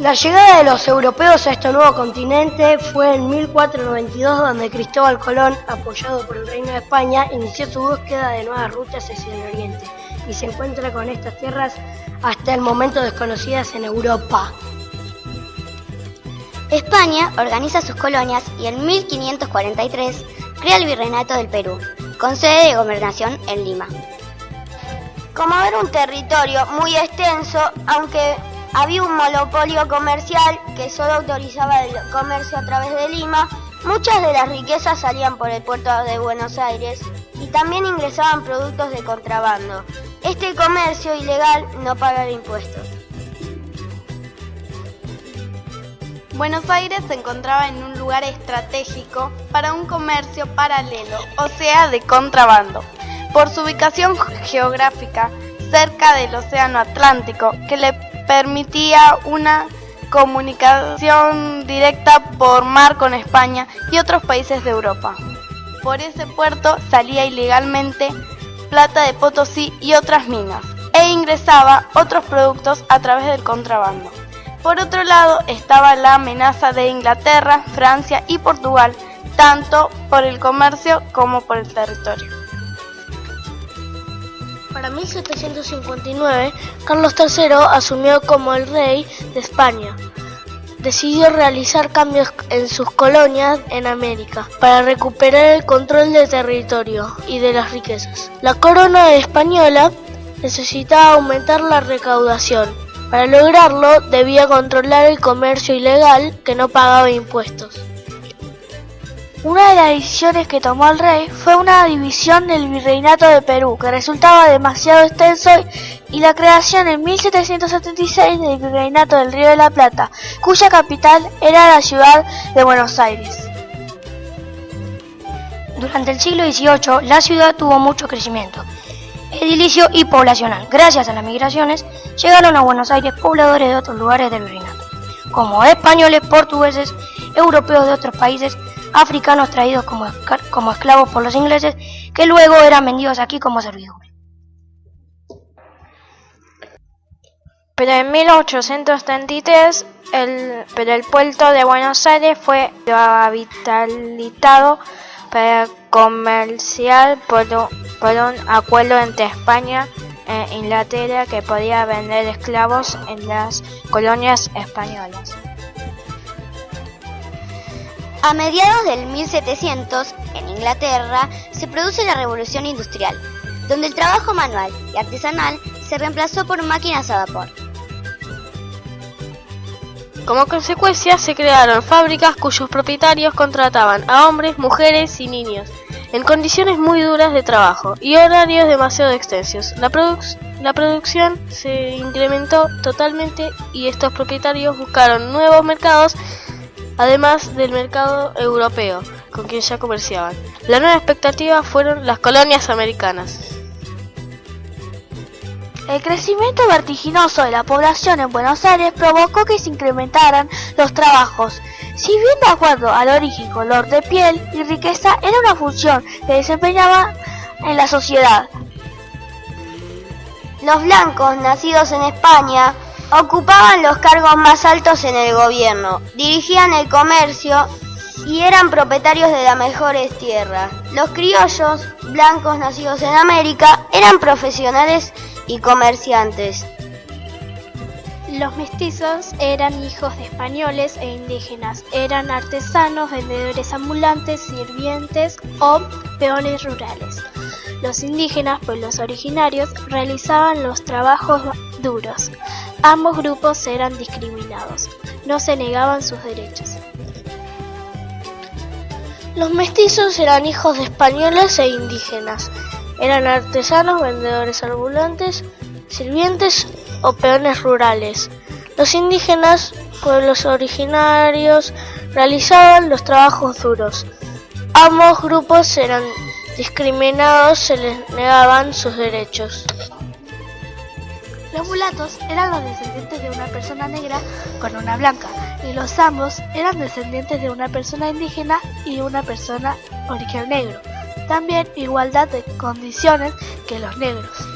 La llegada de los europeos a este nuevo continente fue en 1492, donde Cristóbal Colón, apoyado por el Reino de España, inició su búsqueda de nuevas rutas hacia el oriente y se encuentra con estas tierras hasta el momento desconocidas en Europa. España organiza sus colonias y en 1543 crea el Virreinato del Perú, con sede de gobernación en Lima. Como era un territorio muy extenso, aunque había un monopolio comercial que solo autorizaba el comercio a través de Lima, muchas de las riquezas salían por el puerto de Buenos Aires y también ingresaban productos de contrabando. Este comercio ilegal no pagaba impuestos. Buenos Aires se encontraba en un lugar estratégico para un comercio paralelo, o sea, de contrabando, por su ubicación geográfica cerca del Océano Atlántico, que le permitía una comunicación directa por mar con España y otros países de Europa. Por ese puerto salía ilegalmente plata de Potosí y otras minas, e ingresaba otros productos a través del contrabando. Por otro lado estaba la amenaza de Inglaterra, Francia y Portugal, tanto por el comercio como por el territorio. Para 1759, Carlos III asumió como el rey de España. Decidió realizar cambios en sus colonias en América para recuperar el control del territorio y de las riquezas. La corona española necesitaba aumentar la recaudación. Para lograrlo, debía controlar el comercio ilegal que no pagaba impuestos. Una de las decisiones que tomó el rey fue una división del Virreinato de Perú, que resultaba demasiado extenso, y la creación en 1776 del Virreinato del Río de la Plata, cuya capital era la ciudad de Buenos Aires. Durante el siglo XVIII, la ciudad tuvo mucho crecimiento edilicio y poblacional. Gracias a las migraciones, llegaron a Buenos Aires pobladores de otros lugares del Virreinato, como españoles, portugueses, europeos de otros países, africanos traídos como esclavos por los ingleses, que luego eran vendidos aquí como servidumbre. Pero en 1833, el puerto de Buenos Aires fue habilitado para comerciar por un acuerdo entre España e Inglaterra, que podía vender esclavos en las colonias españolas. A mediados del 1700, en Inglaterra, se produce la Revolución Industrial, donde el trabajo manual y artesanal se reemplazó por máquinas a vapor. Como consecuencia, se crearon fábricas cuyos propietarios contrataban a hombres, mujeres y niños, en condiciones muy duras de trabajo y horarios demasiado extensos. La producción se incrementó totalmente y estos propietarios buscaron nuevos mercados, además del mercado europeo, con quien ya comerciaban. La nueva expectativa fueron las colonias americanas. El crecimiento vertiginoso de la población en Buenos Aires provocó que se incrementaran los trabajos. Si bien de acuerdo al origen, color de piel y riqueza era una función que desempeñaba en la sociedad. Los blancos nacidos en España ocupaban los cargos más altos en el gobierno, dirigían el comercio y eran propietarios de las mejores tierras. Los criollos, blancos nacidos en América, eran profesionales y comerciantes. Los mestizos eran hijos de españoles e indígenas, eran artesanos, vendedores ambulantes, sirvientes o peones rurales. Los indígenas, pueblos originarios, realizaban los trabajos duros. Ambos grupos eran discriminados, no se negaban sus derechos. Los mestizos eran hijos de españoles e indígenas, eran artesanos, vendedores ambulantes, sirvientes o peones rurales. Los indígenas, pueblos originarios, realizaban los trabajos duros. Ambos grupos eran discriminados, se les negaban sus derechos. Los mulatos eran los descendientes de una persona negra con una blanca, y los ambos eran descendientes de una persona indígena y una persona origen negro. También igualdad de condiciones que los negros.